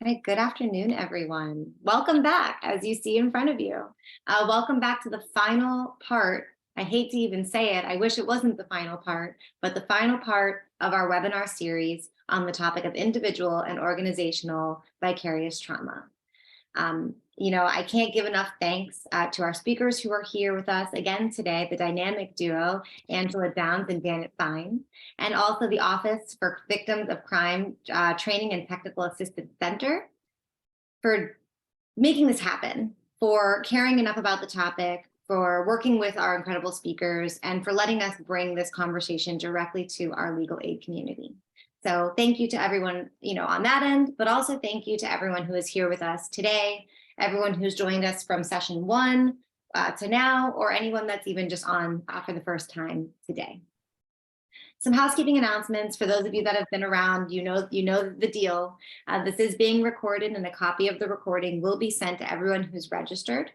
Right, good afternoon, everyone. Welcome back, as you see in front of you. Welcome back to the final part. I hate to even say it. I wish it wasn't the final part, but the final part of our webinar series on the topic of individual and organizational vicarious trauma. I can't give enough thanks to our speakers who are here with us again today, the dynamic duo, Angela Downs and Janet Fine, and also the Office for Victims of Crime Training and Technical Assistance Center for making this happen, for caring enough about the topic, for working with our incredible speakers, and for letting us bring this conversation directly to our legal aid community. So thank you to everyone, on that end, but also thank you to everyone who is here with us today, everyone who's joined us from session one to now, or anyone that's even just on for the first time today. Some housekeeping announcements for those of you that have been around, you know the deal. This is being recorded and a copy of the recording will be sent to everyone who's registered.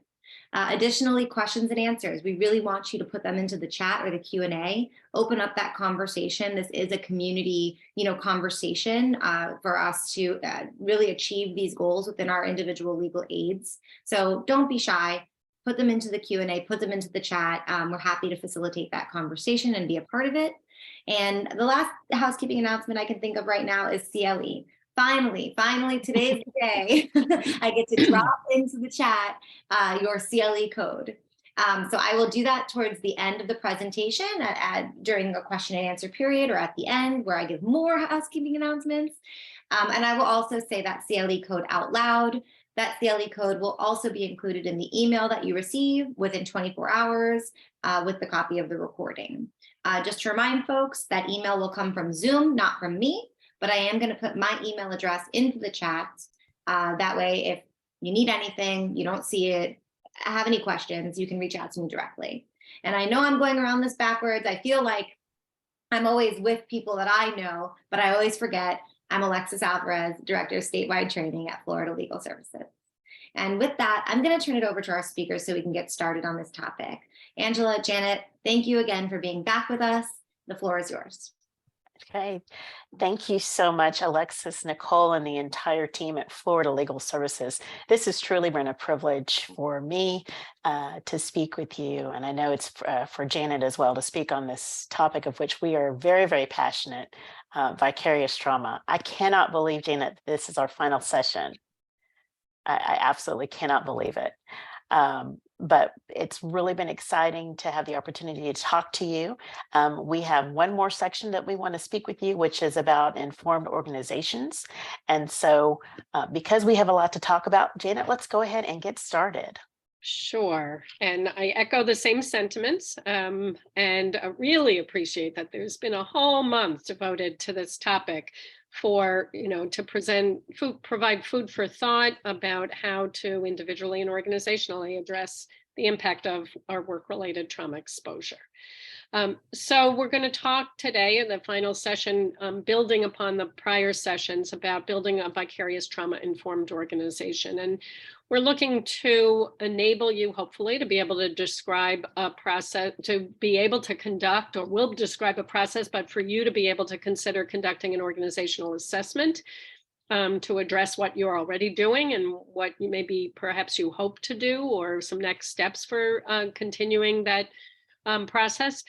Additionally, questions and answers, we really want you to put them into the chat or the Q&A, open up that conversation. This is a community, conversation for us to really achieve these goals within our individual legal aids. So don't be shy, put them into the Q&A, put them into the chat. We're happy to facilitate that conversation and be a part of it. And the last housekeeping announcement I can think of right now is CLE. Finally, today's the day I get to drop into the chat your CLE code. So I will do that towards the end of the presentation during a question and answer period, or at the end where I give more housekeeping announcements. And I will also say that CLE code out loud. That CLE code will also be included in the email that you receive within 24 hours with the copy of the recording. Just to remind folks, that email will come from Zoom, not from me, but I am going to put my email address into the chat. That way, if you need anything, you don't see it, have any questions, you can reach out to me directly. And I know I'm going around this backwards. I feel like I'm always with people that I know, but I always forget I'm Alexis Alvarez, Director of Statewide Training at Florida Legal Services. And with that, I'm going to turn it over to our speakers so we can get started on this topic. Angela, Janet, thank you again for being back with us. The floor is yours. Okay, thank you so much, Alexis, Nicole, and the entire team at Florida Legal Services. This has truly been a privilege for me to speak with you, and I know it's for Janet as well to speak on this topic of which we are very, very passionate, vicarious trauma. I cannot believe, Janet, this is our final session. I absolutely cannot believe it. But it's really been exciting to have the opportunity to talk to you. We have one more section that we want to speak with you, which is about informed organizations. And so because we have a lot to talk about, Janet, let's go ahead and get started. Sure. And I echo the same sentiments and I really appreciate that there's been a whole month devoted to this topic for, to provide food for thought about how to individually and organizationally address the impact of our work-related trauma exposure. So we're going to talk today in the final session, building upon the prior sessions about building a vicarious trauma-informed organization. And we're looking to enable you, hopefully, to be able to describe a process, to be able to conduct, or will describe a process, but for you to be able to consider conducting an organizational assessment to address what you're already doing and what you maybe perhaps you hope to do, or some next steps for continuing that process,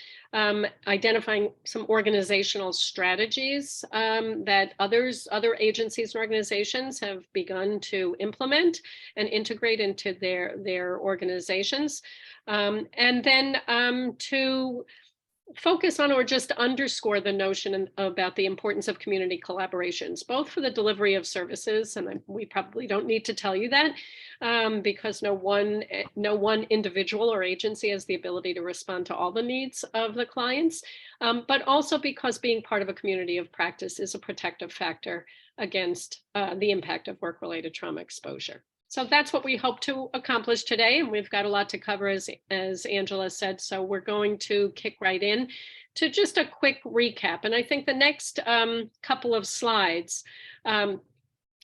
identifying some organizational strategies that other agencies and organizations have begun to implement and integrate into their organizations, and then to focus on or just underscore the notion about the importance of community collaborations, both for the delivery of services, and we probably don't need to tell you that, because no one individual or agency has the ability to respond to all the needs of the clients, but also because being part of a community of practice is a protective factor against the impact of work-related trauma exposure. So that's what we hope to accomplish today, and we've got a lot to cover, as Angela said, so we're going to kick right in to just a quick recap. And I think the next couple of slides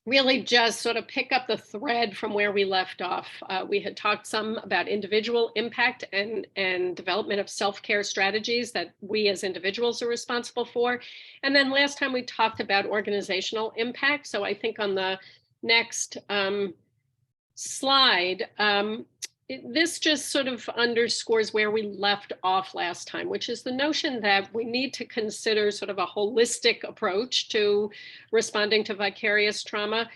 really just sort of pick up the thread from where we left off. We had talked some about individual impact and development of self-care strategies that we as individuals are responsible for. And then last time we talked about organizational impact. So I think on the next slide, this just sort of underscores where we left off last time, which is the notion that we need to consider sort of a holistic approach to responding to vicarious trauma,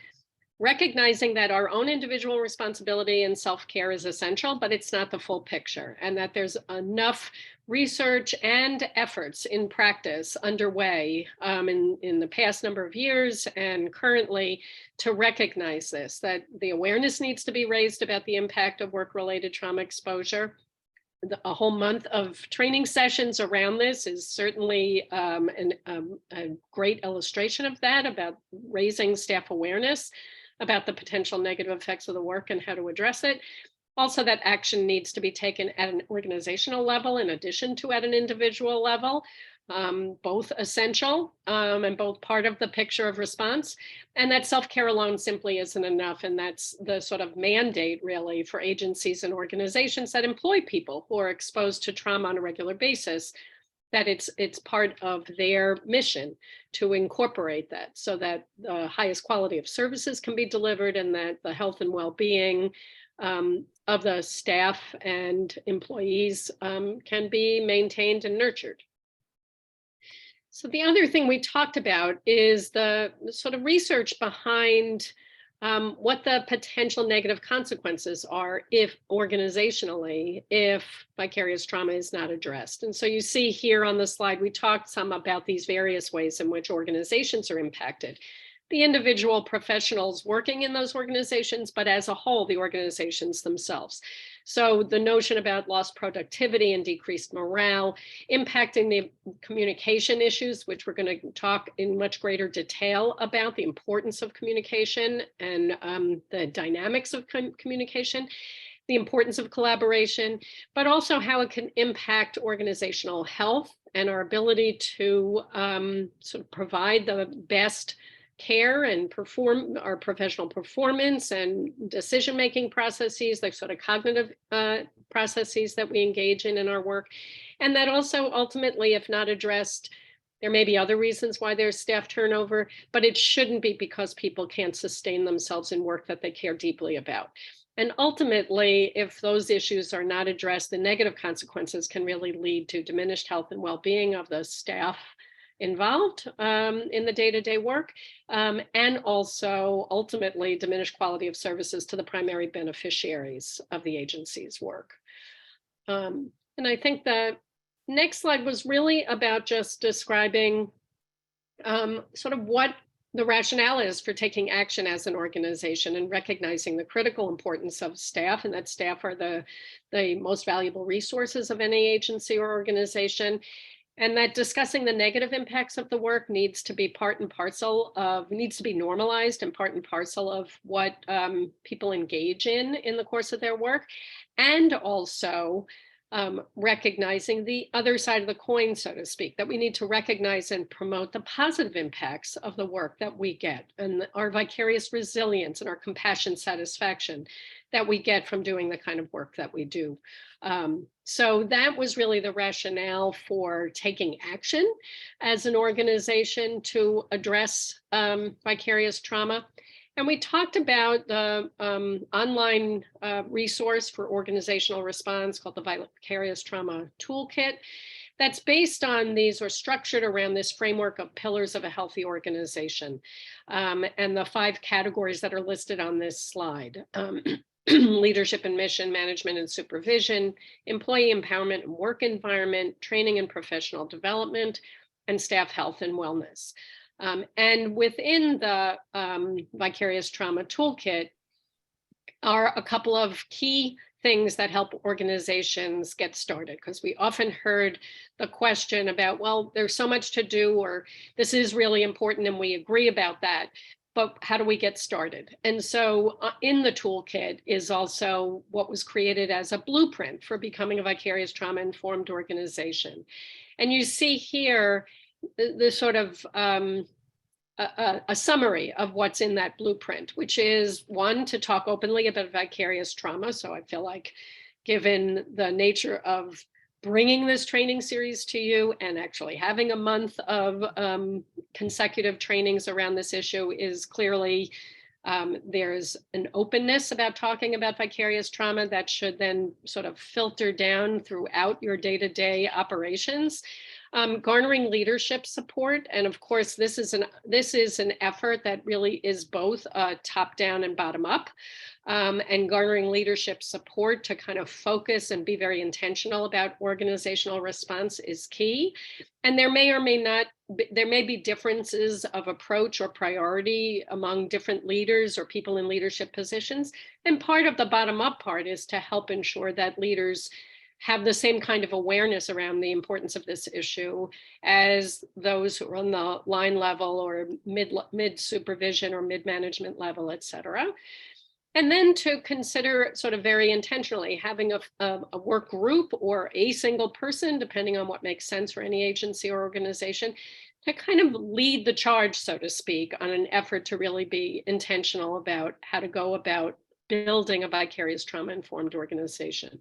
recognizing that our own individual responsibility and self-care is essential, but it's not the full picture, and that there's enough research and efforts in practice underway in the past number of years and currently to recognize this, that the awareness needs to be raised about the impact of work-related trauma exposure. A whole month of training sessions around this is certainly a great illustration of that, about raising staff awareness about the potential negative effects of the work and how to address it. Also, that action needs to be taken at an organizational level in addition to at an individual level, both essential and both part of the picture of response. And that self-care alone simply isn't enough. And that's the sort of mandate really for agencies and organizations that employ people who are exposed to trauma on a regular basis, that it's part of their mission to incorporate that so that the highest quality of services can be delivered and that the health and well-being of the staff and employees can be maintained and nurtured. So the other thing we talked about is the sort of research behind what the potential negative consequences are if organizationally, if vicarious trauma is not addressed. And so you see here on the slide, we talked some about these various ways in which organizations are impacted. The individual professionals working in those organizations, but as a whole, the organizations themselves. So the notion about lost productivity and decreased morale, impacting the communication issues, which we're going to talk in much greater detail about, the importance of communication and the dynamics of communication, the importance of collaboration, but also how it can impact organizational health and our ability to sort of provide the best care and perform our professional performance and decision-making processes, like sort of cognitive processes that we engage in our work. And that also ultimately, if not addressed, there may be other reasons why there's staff turnover, but it shouldn't be because people can't sustain themselves in work that they care deeply about. And ultimately, if those issues are not addressed, the negative consequences can really lead to diminished health and well-being of the staff involved in the day-to-day work, and also ultimately diminished quality of services to the primary beneficiaries of the agency's work. And I think the next slide was really about just describing sort of what the rationale is for taking action as an organization and recognizing the critical importance of staff, and that staff are the most valuable resources of any agency or organization. And that discussing the negative impacts of the work needs to be part and parcel of, needs to be normalized and part and parcel of what people engage in the course of their work. And also recognizing the other side of the coin, so to speak, that we need to recognize and promote the positive impacts of the work that we get and our vicarious resilience and our compassion satisfaction that we get from doing the kind of work that we do. So that was really the rationale for taking action as an organization to address vicarious trauma. And we talked about the online resource for organizational response called the Vicarious Trauma Toolkit. That's based on these, or structured around this framework of pillars of a healthy organization, and the 5 categories that are listed on this slide. Leadership and mission, management and supervision, employee empowerment and work environment, training and professional development, and staff health and wellness. And within the Vicarious Trauma Toolkit are a couple of key things that help organizations get started, because we often heard the question about, well, there's so much to do, or this is really important and we agree about that, but how do we get started? And so in the toolkit is also what was created as a blueprint for becoming a vicarious trauma-informed organization. And you see here the sort of a summary of what's in that blueprint, which is, 1, to talk openly about vicarious trauma. So I feel like, given the nature of bringing this training series to you and actually having a month of consecutive trainings around this issue is clearly There's an openness about talking about vicarious trauma that should then sort of filter down throughout your day-to-day operations. Garnering leadership support, and of course, this is an effort that really is both top-down and bottom-up. And garnering leadership support to kind of focus and be very intentional about organizational response is key. And there may or may not, there may be differences of approach or priority among different leaders or people in leadership positions. And part of the bottom-up part is to help ensure that leaders have the same kind of awareness around the importance of this issue as those who are on the line level or mid supervision or mid management level, et cetera. And then to consider sort of very intentionally having a work group or a single person, depending on what makes sense for any agency or organization, to kind of lead the charge, so to speak, on an effort to really be intentional about how to go about building a vicarious trauma-informed organization.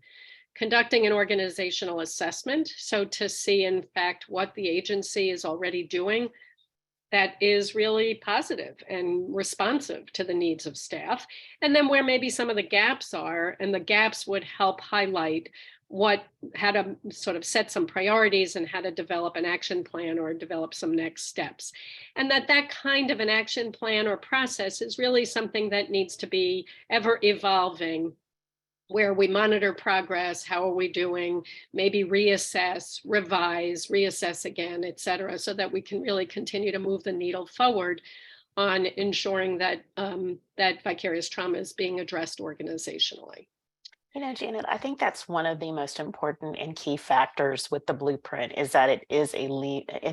Conducting an organizational assessment, so to see, in fact, what the agency is already doing that is really positive and responsive to the needs of staff, and then where maybe some of the gaps are, and the gaps would help highlight how to sort of set some priorities and how to develop an action plan or develop some next steps. And that kind of an action plan or process is really something that needs to be ever evolving, where we monitor progress, how are we doing, maybe reassess, revise, reassess again, et cetera, so that we can really continue to move the needle forward on ensuring that that vicarious trauma is being addressed organizationally. You know, Janet, I think that's one of the most important and key factors with the blueprint is that it's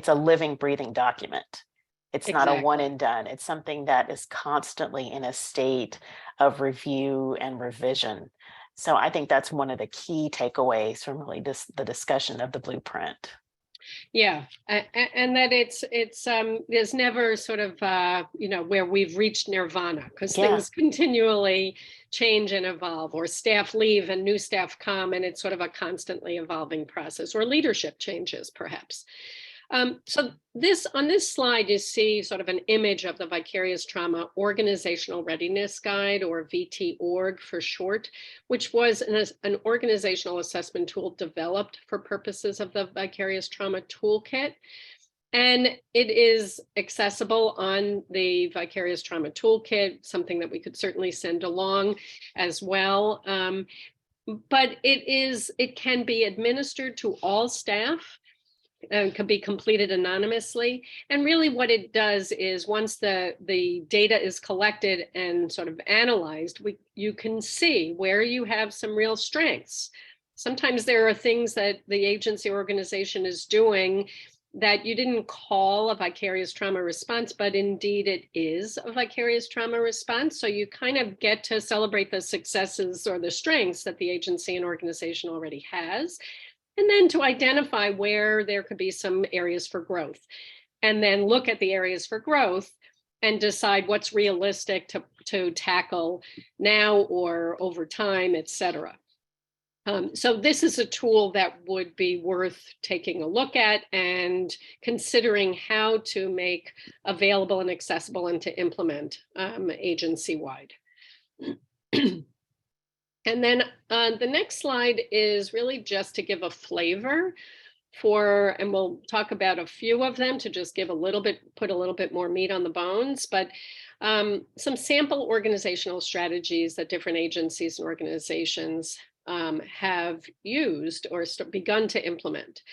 a living, breathing document. It's not a one and done. It's something that is constantly in a state of review and revision. So I think that's one of the key takeaways from really the discussion of the blueprint. Yeah, and that it's there's never sort of where we've reached nirvana, because things continually change and evolve, or staff leave and new staff come, and it's sort of a constantly evolving process, or leadership changes perhaps. So on this slide, you see sort of an image of the Vicarious Trauma Organizational Readiness Guide, or VT-Org for short, which was an organizational assessment tool developed for purposes of the Vicarious Trauma Toolkit. And it is accessible on the Vicarious Trauma Toolkit, something that we could certainly send along as well. But it can be administered to all staff and can be completed anonymously. And really what it does is, once the data is collected and sort of analyzed, you can see where you have some real strengths. Sometimes there are things that the agency organization is doing that you didn't call a vicarious trauma response, but indeed it is a vicarious trauma response. So you kind of get to celebrate the successes or the strengths that the agency and organization already has, and then to identify where there could be some areas for growth, and then look at the areas for growth and decide what's realistic to tackle now or over time, et cetera. So this is a tool that would be worth taking a look at and considering how to make available and accessible and to implement agency-wide. And then the next slide is really just to give a flavor for, and we'll talk about a few of them to just give put a little bit more meat on the bones, but some sample organizational strategies that different agencies and organizations have used or begun to implement.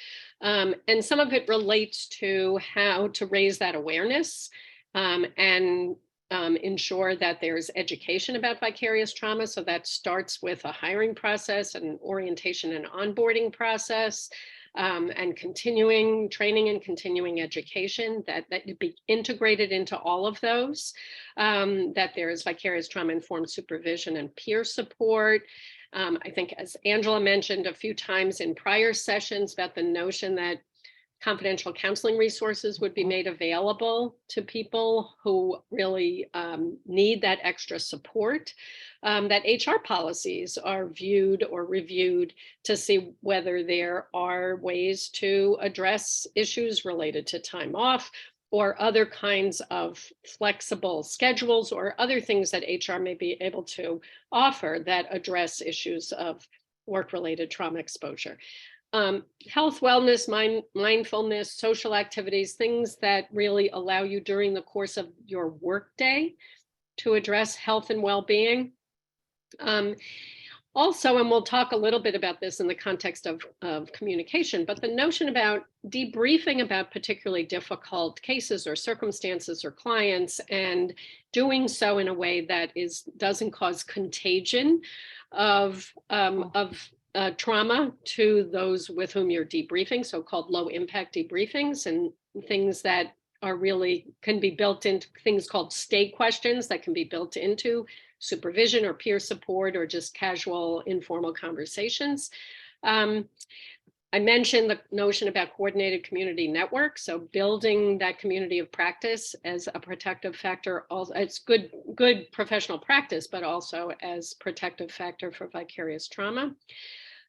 And some of it relates to how to raise that awareness and ensure that there's education about vicarious trauma. So that starts with a hiring process, and orientation and onboarding process, and continuing training and continuing education that be integrated into all of those, that there is vicarious trauma-informed supervision and peer support. I think, as Angela mentioned a few times in prior sessions, about the notion that confidential counseling resources would be made available to people who really need that extra support, that HR policies are viewed or reviewed to see whether there are ways to address issues related to time off, or other kinds of flexible schedules or other things that HR may be able to offer that address issues of work-related trauma exposure. Health, wellness, mindfulness, social activities, things that really allow you during the course of your workday to address health and well-being. Also, and we'll talk a little bit about this in the context of communication, but the notion about debriefing about particularly difficult cases or circumstances or clients, and doing so in a way that doesn't cause contagion of trauma to those with whom you're debriefing, so-called low impact debriefings, and things that are really can be built into things called stay questions that can be built into supervision or peer support or just casual informal conversations. I mentioned the notion about coordinated community network. So building that community of practice as a protective factor. Also, it's good professional practice, but also as protective factor for vicarious trauma.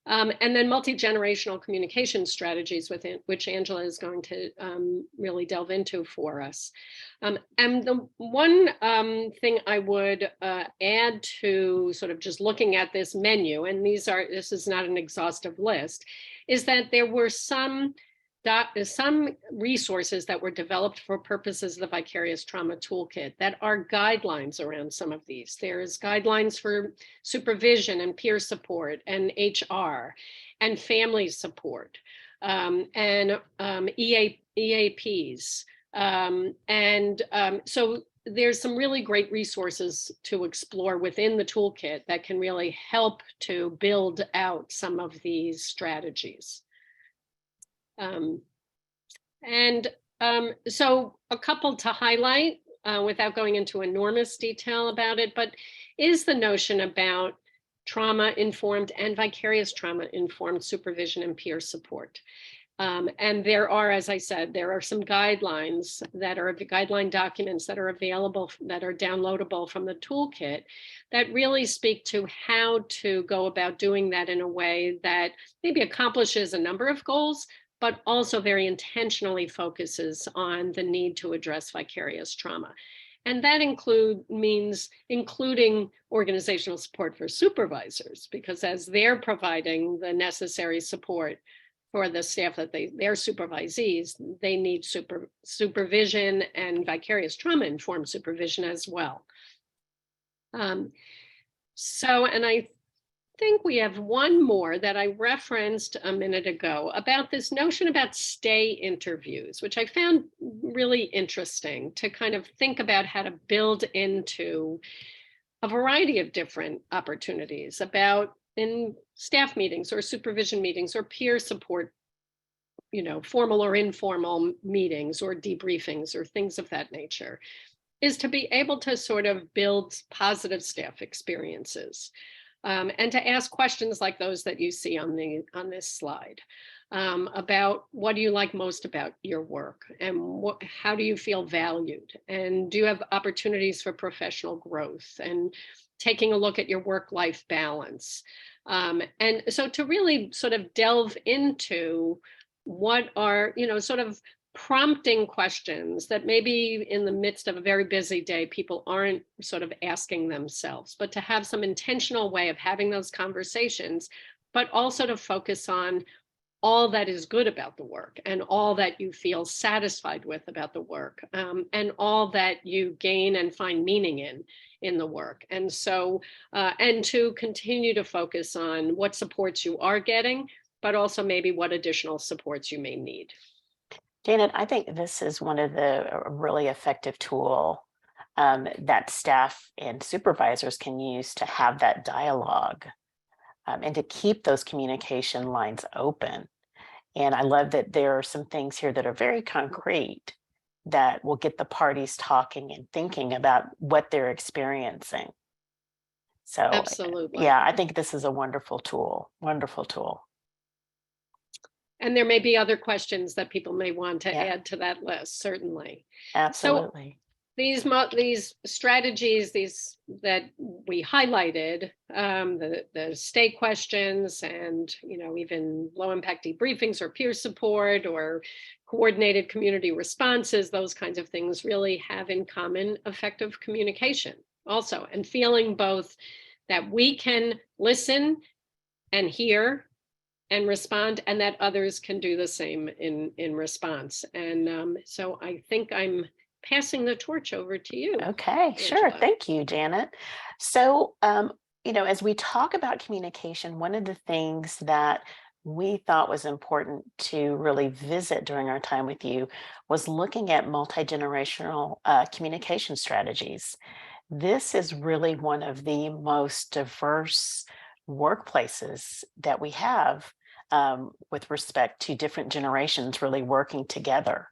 And then multi-generational communication strategies within which Angela is going to really delve into for us. And the one thing I would add to sort of just looking at this menu, and this is not an exhaustive list, is that there were some resources that were developed for purposes of the Vicarious Trauma Toolkit that are guidelines around some of these. There's guidelines for supervision and peer support and HR and family support and EAPs. So there's some really great resources to explore within the toolkit that can really help to build out some of these strategies. So a couple to highlight without going into enormous detail about it, but is the notion about trauma-informed and vicarious trauma-informed supervision and peer support. And there are, as I said, there are some guidelines that are the guideline documents that are available, that are downloadable from the toolkit that really speak to how to go about doing that in a way that maybe accomplishes a number of goals, but also very intentionally focuses on the need to address vicarious trauma. And that means including organizational support for supervisors, because as they're providing the necessary support for the staff that they're supervisees, they need supervision and vicarious trauma-informed supervision as well. And I think we have one more that I referenced a minute ago about this notion about stay interviews, which I found really interesting to kind of think about how to build into a variety of different opportunities about in staff meetings or supervision meetings or peer support, formal or informal meetings or debriefings or things of that nature, is to be able to sort of build positive staff experiences. And to ask questions like those that you see on this slide about what do you like most about your work, and how do you feel valued, and do you have opportunities for professional growth, and taking a look at your work-life balance. And so to really sort of delve into what are, sort of prompting questions that maybe in the midst of a very busy day, people aren't sort of asking themselves, but to have some intentional way of having those conversations, but also to focus on all that is good about the work and all that you feel satisfied with about the work, and all that you gain and find meaning in the work. And so, and to continue to focus on what supports you are getting, but also maybe what additional supports you may need. Janet, I think this is one of the really effective tool that staff and supervisors can use to have that dialogue and to keep those communication lines open. And I love that there are some things here that are very concrete that will get the parties talking and thinking about what they're experiencing. So, absolutely. Yeah, I think this is a wonderful tool, wonderful tool. And there may be other questions that people may want to add to that list, certainly. Absolutely. So these strategies, that we highlighted, the stay questions and, even low impact debriefings or peer support or coordinated community responses, those kinds of things really have in common effective communication also, and feeling both that we can listen and hear and respond, and that others can do the same in response. And so I think I'm passing the torch over to you. Okay, sure. Angela. Thank you, Janet. So, as we talk about communication, one of the things that we thought was important to really visit during our time with you was looking at multi-generational communication strategies. This is really one of the most diverse workplaces that we have with respect to different generations really working together.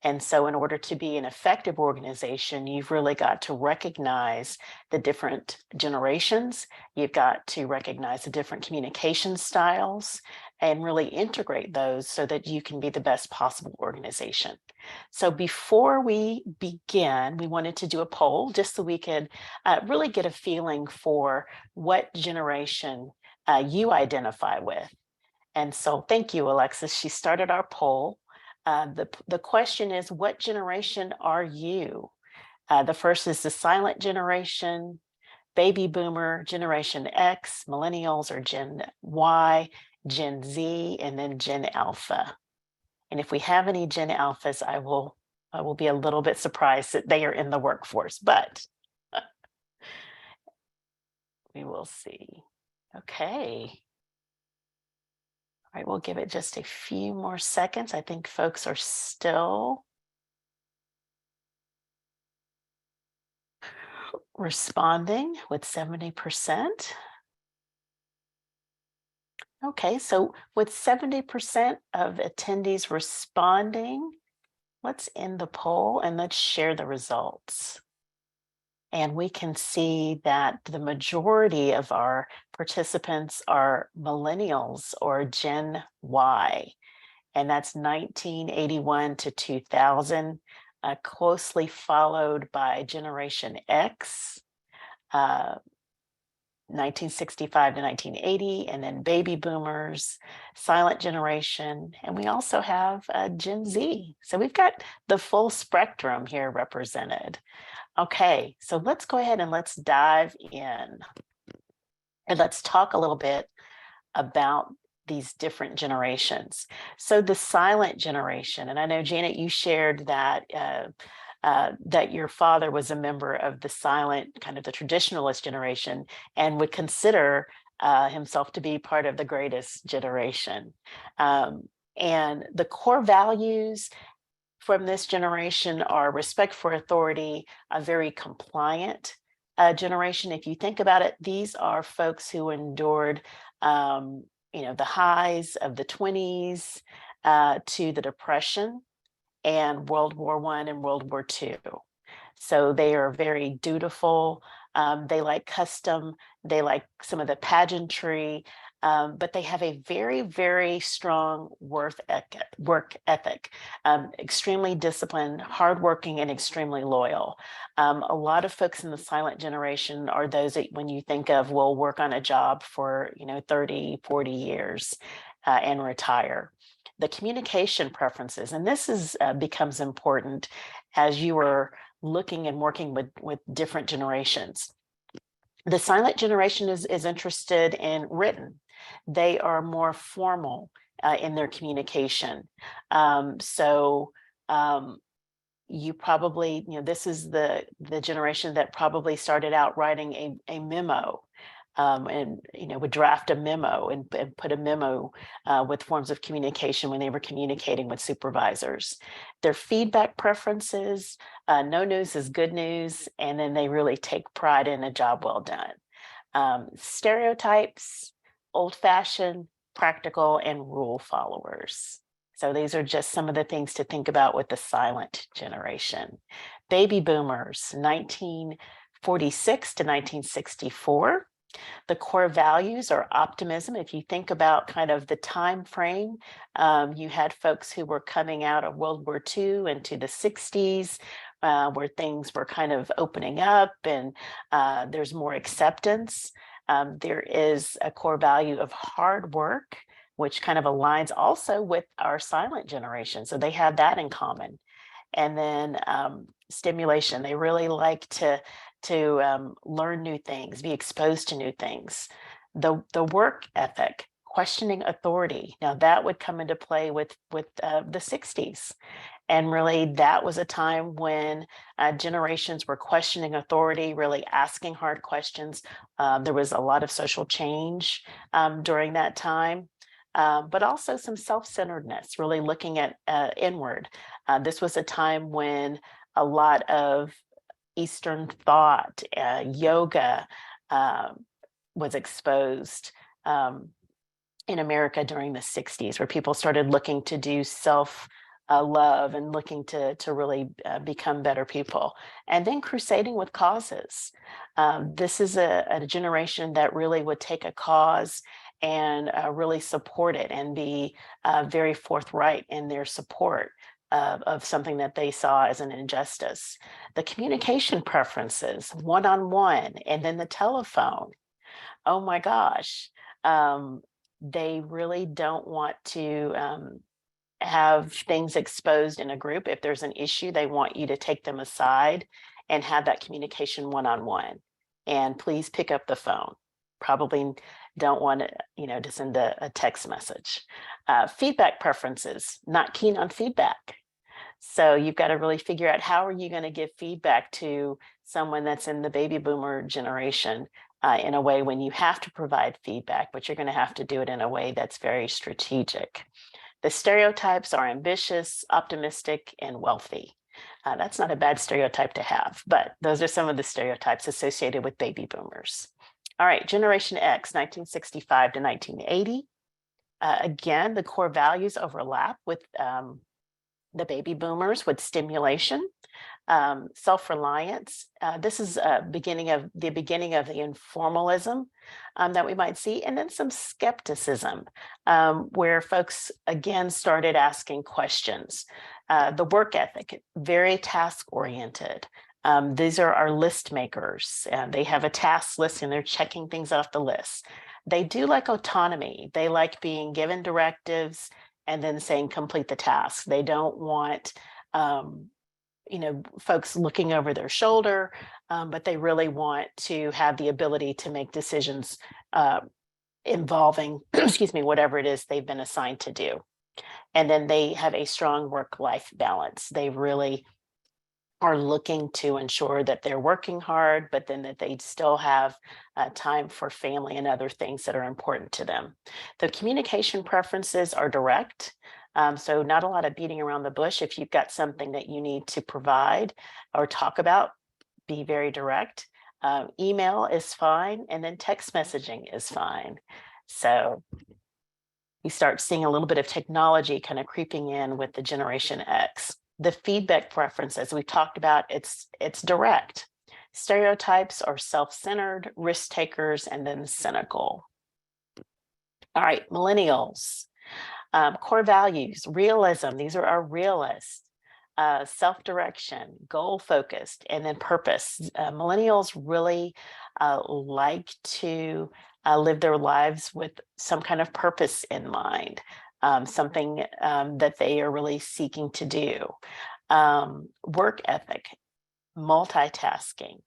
And so, in order to be an effective organization, you've really got to recognize the different generations. You've got to recognize the different communication styles and really integrate those so that you can be the best possible organization. So, before we begin, we wanted to do a poll just so we could really get a feeling for what generation you identify with. And so, thank you, Alexis. She started our poll. The question is, what generation are you? The first is the silent generation, baby boomer, Generation X, millennials, or Gen Y, Gen Z, and then Gen Alpha. And if we have any Gen Alphas, I will be a little bit surprised that they are in the workforce, but we will see. Okay. All right, we'll give it just a few more seconds. I think folks are still responding with 70%. Okay, so with 70% of attendees responding, let's end the poll and let's share the results. And we can see that the majority of our participants are millennials or Gen Y, and that's 1981 to 2000, closely followed by Generation X, 1965 to 1980, and then baby boomers, silent generation, and we also have Gen Z. So we've got the full spectrum here represented. Okay, so let's go ahead and let's dive in. And let's talk a little bit about these different generations. So the silent generation, and I know, Janet, you shared that that your father was a member of the silent, kind of the traditionalist generation, and would consider himself to be part of the greatest generation. And the core values from this generation are respect for authority, a very compliant generation. If you think about it, these are folks who endured, the highs of the 20s to the Depression and World War I and World War II. So they are very dutiful. They like custom. They like some of the pageantry. But they have a very, very strong work ethic, extremely disciplined, hardworking, and extremely loyal. A lot of folks in the silent generation are those that when you think of will work on a job for 30, 40 years and retire. The communication preferences, and this is becomes important as you are looking and working with different generations. The silent generation is interested in written. They are more formal in their communication. You probably, this is the generation that probably started out writing a memo and would draft a memo and put a memo with forms of communication when they were communicating with supervisors. Their feedback preferences, no news is good news, and then they really take pride in a job well done. Stereotypes, old-fashioned, practical, and rule followers. So these are just some of the things to think about with the silent generation. Baby boomers, 1946 to 1964. The core values are optimism. If you think about kind of the time frame, you had folks who were coming out of World War II into the 60s, where things were kind of opening up and there's more acceptance. There is a core value of hard work, which kind of aligns also with our silent generation. So they have that in common. And then stimulation, they really like to learn new things, be exposed to new things. The work ethic, questioning authority. Now that would come into play with the 60s. And really, that was a time when generations were questioning authority, really asking hard questions. There was a lot of social change during that time, but also some self-centeredness, really looking at inward. This was a time when a lot of Eastern thought, yoga was exposed in America during the 60s, where people started looking to do self love and looking to really become better people. And then crusading with causes. This is a generation that really would take a cause and really support it and be very forthright in their support of something that they saw as an injustice. The communication preferences, one-on-one, and then the telephone. Oh my gosh. They really don't want to have things exposed in a group. If there's an issue, they want you to take them aside and have that communication one-on-one. And please pick up the phone. Probably don't want to, to send a text message. Feedback preferences, not keen on feedback. So you've got to really figure out, how are you going to give feedback to someone that's in the baby boomer generation in a way when you have to provide feedback, but you're going to have to do it in a way that's very strategic. The stereotypes are ambitious, optimistic, and wealthy. That's not a bad stereotype to have, but those are some of the stereotypes associated with baby boomers. All right, Generation X, 1965 to 1980. Again, the core values overlap with the baby boomers, with stimulation, self-reliance. This is the beginning of the informalism that we might see, and then some skepticism, where folks again started asking questions. The work ethic, very task-oriented. These are our list makers. They have a task list and they're checking things off the list. They do like autonomy. They like being given directives and then saying complete the task. They don't want folks looking over their shoulder, but they really want to have the ability to make decisions involving, excuse me, whatever it is they've been assigned to do. And then they have a strong work-life balance. They really are looking to ensure that they're working hard, but then that they still have time for family and other things that are important to them. The communication preferences are direct. So not a lot of beating around the bush. If you've got something that you need to provide or talk about, be very direct. Email is fine, and then text messaging is fine. So you start seeing a little bit of technology kind of creeping in with the Generation X. The feedback preference, as we talked about, it's direct. Stereotypes are self-centered, risk takers, and then cynical. All right, millennials. Core values, realism. These are our realists. Self-direction, goal-focused, and then purpose. Millennials really like to live their lives with some kind of purpose in mind. Something that they are really seeking to do. Work ethic, multitasking,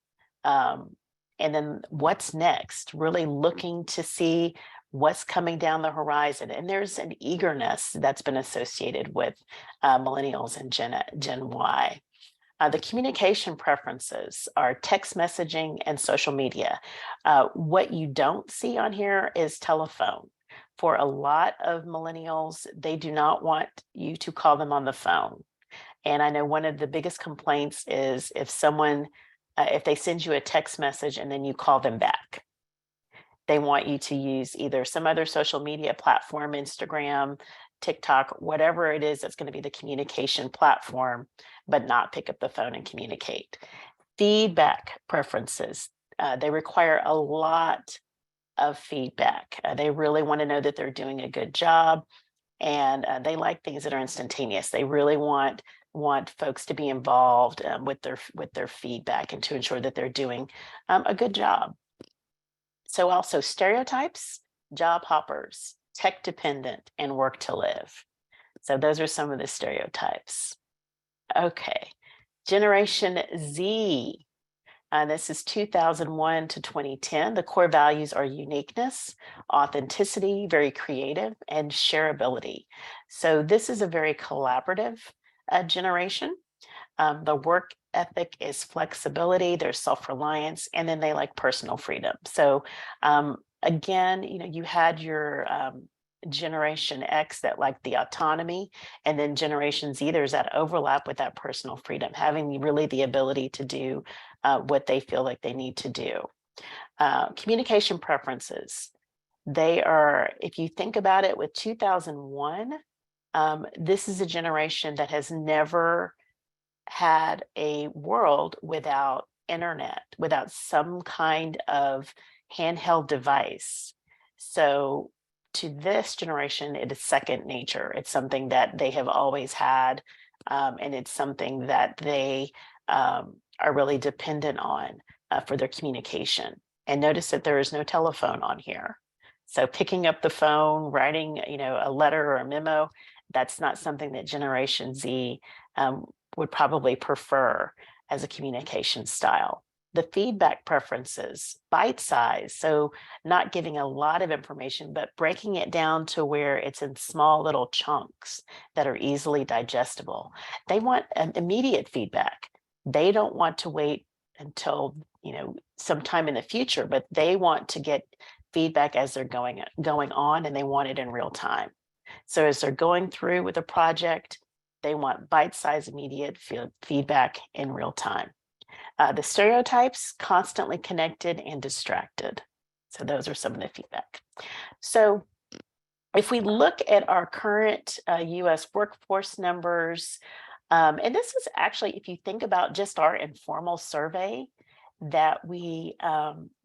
and then what's next, really looking to see what's coming down the horizon. And there's an eagerness that's been associated with millennials and Gen Y. The communication preferences are text messaging and social media. What you don't see on here is telephone. For a lot of millennials, they do not want you to call them on the phone. And I know one of the biggest complaints is if someone, if they send you a text message and then you call them back. They want you to use either some other social media platform, Instagram, TikTok, whatever it is that's going to be the communication platform, but not pick up the phone and communicate. Feedback preferences, they require a lot of feedback. They really want to know that they're doing a good job, and they like things that are instantaneous. They really want folks to be involved with their feedback and to ensure that they're doing a good job. So also stereotypes, job hoppers, tech dependent, and work to live. So those are some of the stereotypes. Okay, Generation Z. This is 2001 to 2010. The core values are uniqueness, authenticity, very creative, and shareability. So this is a very collaborative generation. The work ethic is flexibility, there's self-reliance, and then they like personal freedom. So again, you had your Generation X that like the autonomy, and then Generation Z, there's that overlap with that personal freedom, having really the ability to do what they feel like they need to do. Communication preferences. They are, if you think about it, with 2001, this is a generation that has never had a world without internet, without some kind of handheld device. So to this generation, it is second nature. It's something that they have always had, and it's something that they are really dependent on for their communication. And notice that there is no telephone on here. So picking up the phone, writing, a letter or a memo, that's not something that Generation Z would probably prefer as a communication style. The feedback preferences, bite size, so not giving a lot of information, but breaking it down to where it's in small little chunks that are easily digestible. They want an immediate feedback. They don't want to wait until sometime in the future, but they want to get feedback as they're going on, and they want it in real time. So as they're going through with a project, they want bite-sized immediate feedback in real time. The stereotypes, constantly connected and distracted. So those are some of the feedback. So if we look at our current US workforce numbers, and this is actually, if you think about just our informal survey that we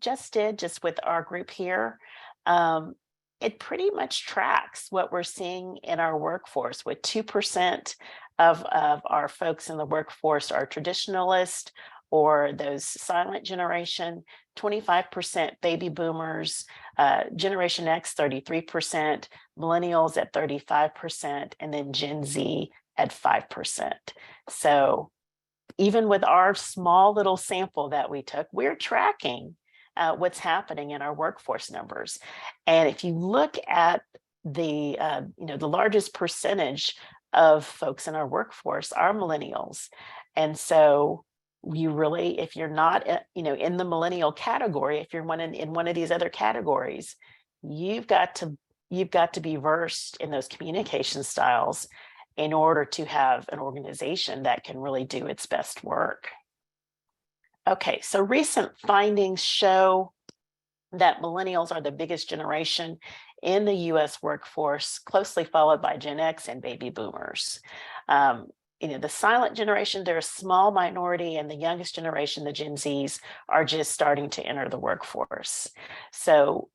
just did just with our group here, it pretty much tracks what we're seeing in our workforce, with 2% of our folks in the workforce are traditionalist or those silent generation, 25% baby boomers, Generation X 33%, millennials at 35%, and then Gen Z at 5%. So even with our small little sample that we took, we're tracking what's happening in our workforce numbers. And if you look at the largest percentage of folks in our workforce are millennials. And so you really, if you're not in the millennial category, if you're in one of these other categories, you've got to be versed in those communication styles in order to have an organization that can really do its best work. Okay, so recent findings show that millennials are the biggest generation in the US workforce, closely followed by Gen X and baby boomers. The silent generation, they're a small minority, and the youngest generation, the Gen Zs, are just starting to enter the workforce. So,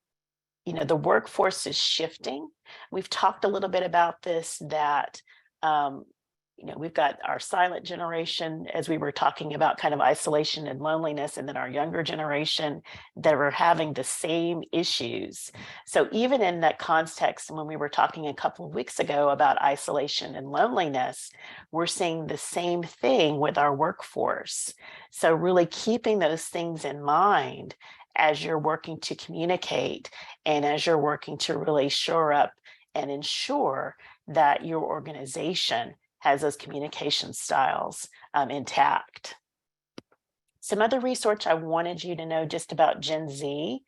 the workforce is shifting. We've talked a little bit about this, that we've got our silent generation, as we were talking about, kind of isolation and loneliness, and then our younger generation that are having the same issues. So even in that context, when we were talking a couple of weeks ago about isolation and loneliness, we're seeing the same thing with our workforce. So really keeping those things in mind as you're working to communicate, and as you're working to really shore up and ensure that your organization has those communication styles intact. Some other research I wanted you to know just about Gen Z,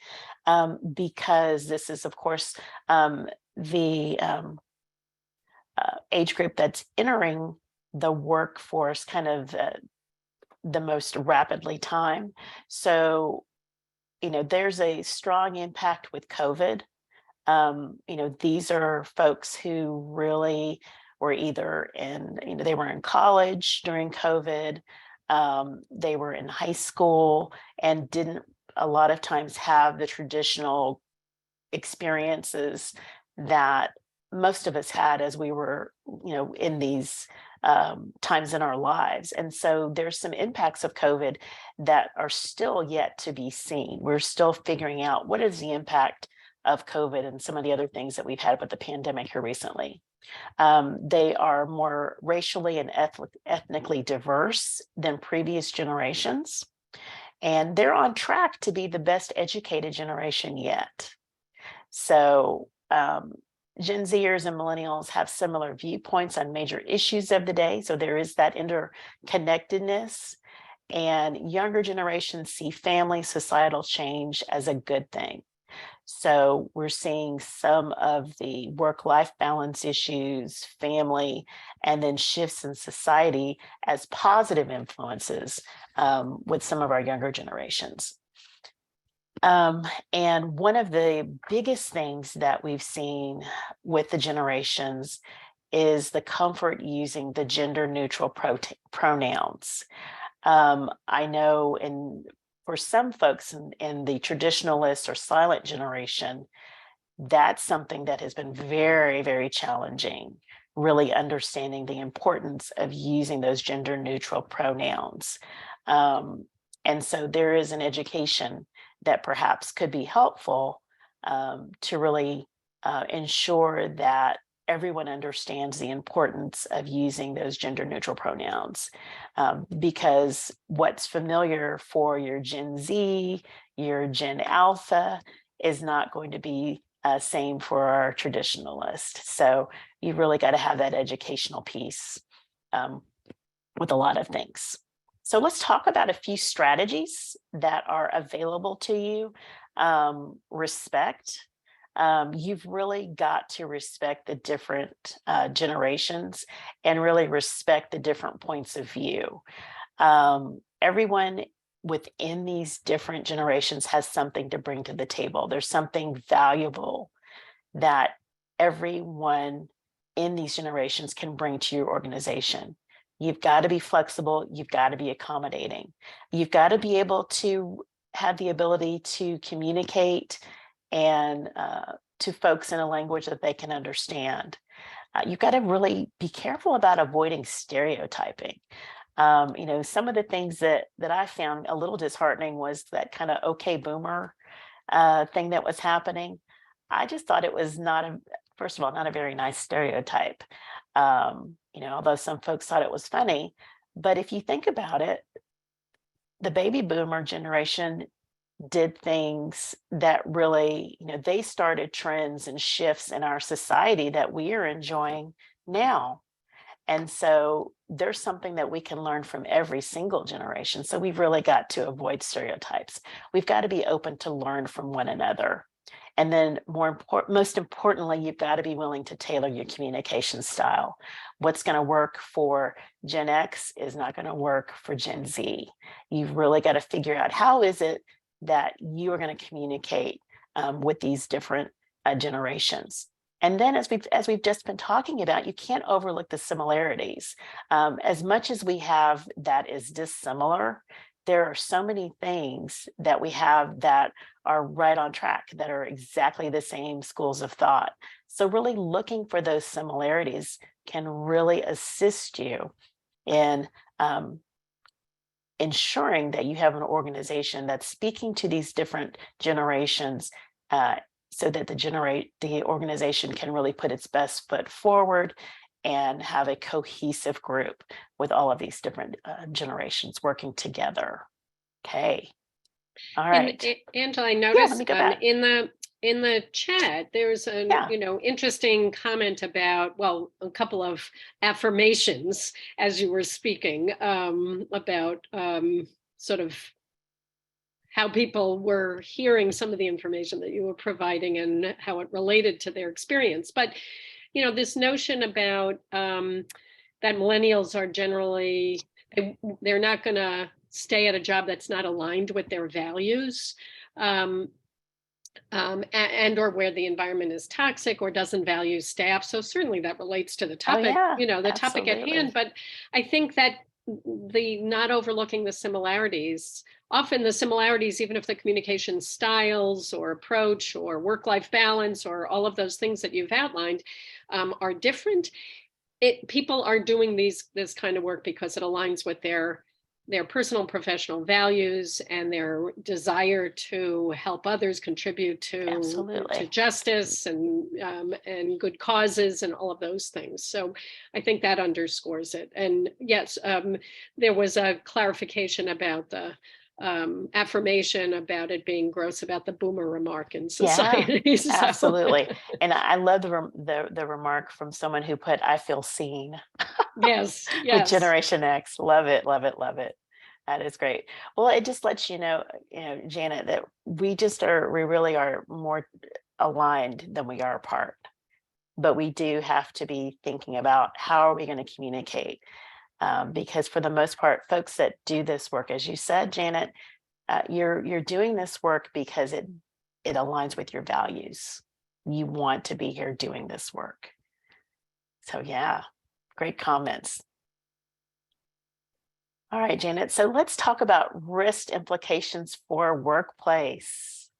because this is, of course, the age group that's entering the workforce kind of the most rapidly time. So, there's a strong impact with COVID. These are folks who really were either they were in college during COVID, they were in high school, and didn't a lot of times have the traditional experiences that most of us had as we were, in these times in our lives. And so there's some impacts of COVID that are still yet to be seen. We're still figuring out what is the impact of COVID and some of the other things that we've had with the pandemic here recently. They are more racially and ethnically diverse than previous generations, and they're on track to be the best educated generation yet. So Gen Zers and millennials have similar viewpoints on major issues of the day. So there is that interconnectedness, and younger generations see family societal change as a good thing. So we're seeing some of the work-life balance issues, family, and then shifts in society as positive influences with some of our younger generations. And one of the biggest things that we've seen with the generations is the comfort using the gender neutral pronouns. I know for some folks in the traditionalist or silent generation, that's something that has been very, very challenging, really understanding the importance of using those gender neutral pronouns. And so there is an education that perhaps could be helpful to really ensure that everyone understands the importance of using those gender neutral pronouns, because what's familiar for your Gen Z, your Gen Alpha is not going to be same for our traditionalist. So you've really got to have that educational piece with a lot of things. So let's talk about a few strategies that are available to you. Respect. You've really got to respect the different generations and really respect the different points of view. Everyone within these different generations has something to bring to the table. There's something valuable that everyone in these generations can bring to your organization. You've got to be flexible. You've got to be accommodating. You've got to be able to have the ability to communicate and to folks in a language that they can understand. You've got to really be careful about avoiding stereotyping. Some of the things that I found a little disheartening was that kind of okay boomer thing that was happening. I just thought it was first of all, not a very nice stereotype. Although some folks thought it was funny, but if you think about it, the baby boomer generation did things that really, they started trends and shifts in our society that we are enjoying now. And so there's something that we can learn from every single generation. So we've really got to avoid stereotypes. We've got to be open to learn from one another. And then most importantly, you've got to be willing to tailor your communication style. What's going to work for Gen X is not going to work for Gen Z. You've really got to figure out how is it that you are going to communicate with these different generations. And then as we've just been talking about, you can't overlook the similarities. As much as we have that is dissimilar, there are so many things that we have that are right on track, that are exactly the same schools of thought. So really looking for those similarities can really assist you in ensuring that you have an organization that's speaking to these different generations so that the organization can really put its best foot forward and have a cohesive group with all of these different generations working together. Okay. All right. And Angela, I noticed in the chat, there's an interesting comment about, well, a couple of affirmations as you were speaking about sort of how people were hearing some of the information that you were providing and how it related to their experience. But, this notion about that millennials are generally, they're not going to stay at a job that's not aligned with their values, and or where the environment is toxic or doesn't value staff. So certainly that relates to the topic, topic at hand. But I think that the not overlooking the similarities, often the similarities, even if the communication styles or approach or work-life balance or all of those things that you've outlined are different. People are doing this kind of work because it aligns with their their personal and professional values and their desire to help others, contribute to Absolutely. justice and good causes and all of those things. So I think that underscores it. And yes, there was a clarification about the affirmation about it being gross, about the boomer remark in society. Yeah, So- absolutely. And I love the remark from someone who put, "I feel seen," Yes, with yes. Generation X. Love it, love it, love it. That is great. Well, it just lets you know, Janet, that we really are more aligned than we are apart. But we do have to be thinking about how are we going to communicate? Because for the most part, folks that do this work, as you said, Janet, you're doing this work because it aligns with your values. You want to be here doing this work. So yeah, great comments. All right, Janet. So let's talk about risk implications for workplace.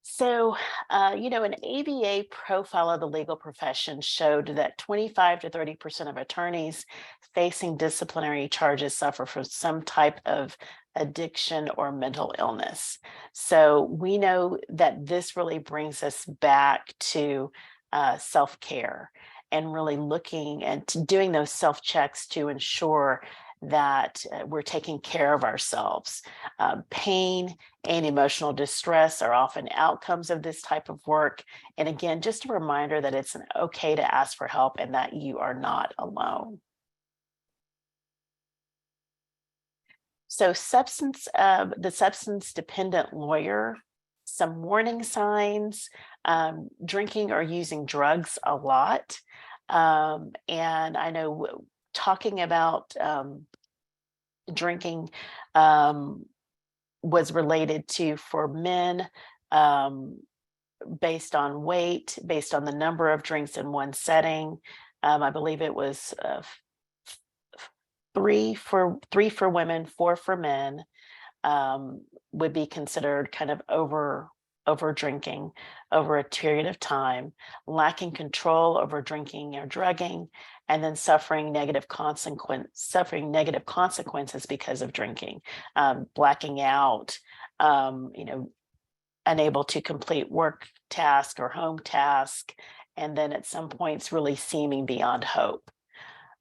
So, an ABA profile of the legal profession showed that 25 to 30% of attorneys facing disciplinary charges suffer from some type of addiction or mental illness. So we know that this really brings us back to self-care and really looking and doing those self-checks to ensure that we're taking care of ourselves. Pain and emotional distress are often outcomes of this type of work. And again, just a reminder that it's okay to ask for help and that you are not alone. So the substance dependent lawyer, some warning signs, drinking or using drugs a lot. And I know talking about drinking was related to, for men, based on weight, based on the number of drinks in one setting. I believe it was 3 for women, 4 for men, would be considered kind of over drinking over a period of time, lacking control over drinking or drugging, and then suffering negative consequences because of drinking, blacking out, unable to complete work task or home task, and then at some points really seeming beyond hope.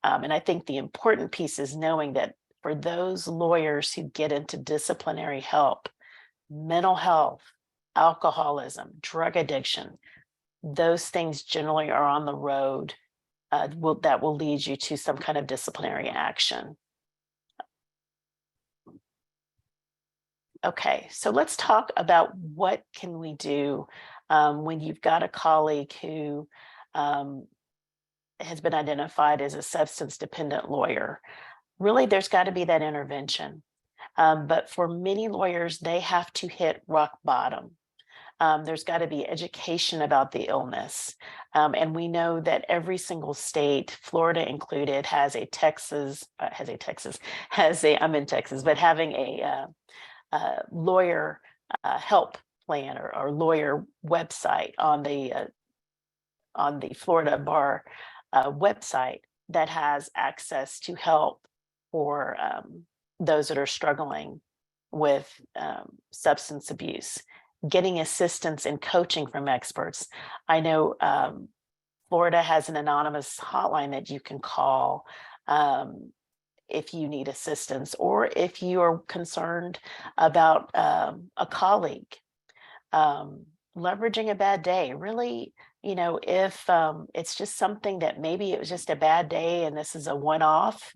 And I think the important piece is knowing that for those lawyers who get into disciplinary help, mental health, alcoholism, drug addiction, those things generally are on the road that will lead you to some kind of disciplinary action. Okay, so let's talk about what can we do when you've got a colleague who has been identified as a substance dependent lawyer. Really, there's got to be that intervention. But for many lawyers, they have to hit rock bottom. There's got to be education about the illness. And we know that every single state, Florida included, I'm in Texas, but having a lawyer help plan or lawyer website on the Florida Bar website that has access to help for those that are struggling with substance abuse, getting assistance and coaching from experts. I know Florida has an anonymous hotline that you can call if you need assistance or if you are concerned about a colleague. Leveraging a bad day, really, if it's just something that maybe it was just a bad day and this is a one-off,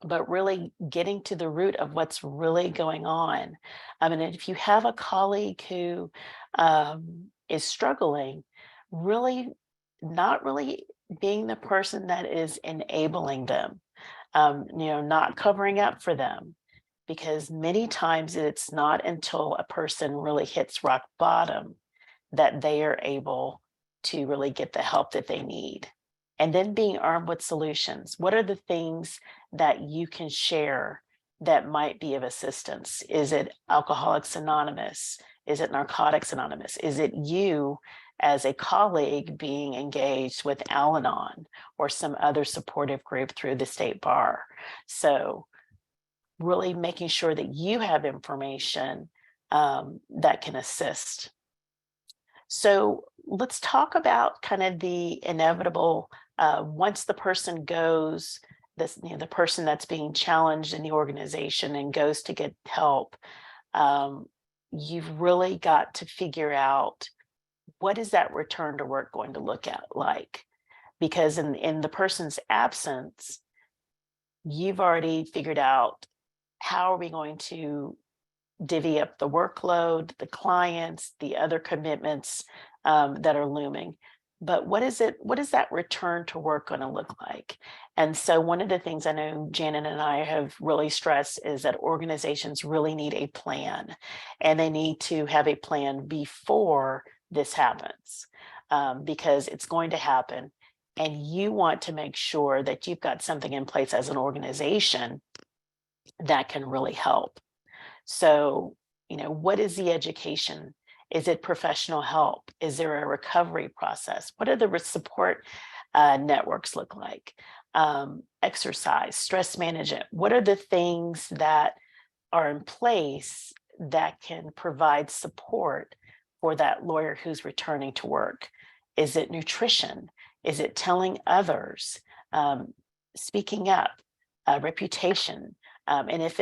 but really getting to the root of what's really going on. I mean, if you have a colleague who is struggling, really not really being the person that is enabling them, not covering up for them, because many times it's not until a person really hits rock bottom that they are able to really get the help that they need. And then being armed with solutions. What are the things that you can share that might be of assistance? Is it Alcoholics Anonymous? Is it Narcotics Anonymous? Is it you as a colleague being engaged with Al-Anon or some other supportive group through the state bar. So really making sure that you have information that can assist. So let's talk about kind of the inevitable, once the person goes, the person that's being challenged in the organization and goes to get help, you've really got to figure out, what is that return to work going to look at like? Because in the person's absence, you've already figured out, how are we going to divvy up the workload, the clients, the other commitments that are looming. But what is that return to work going to look like? And so one of the things I know Janet and I have really stressed is that organizations really need a plan, and they need to have a plan before this happens, because it's going to happen. And you want to make sure that you've got something in place as an organization that can really help. So, what is the education? Is it professional help? Is there a recovery process? What do the support networks look like? Exercise, stress management. What are the things that are in place that can provide support for that lawyer who's returning to work? Is it nutrition? Is it telling others? Speaking up, reputation? And if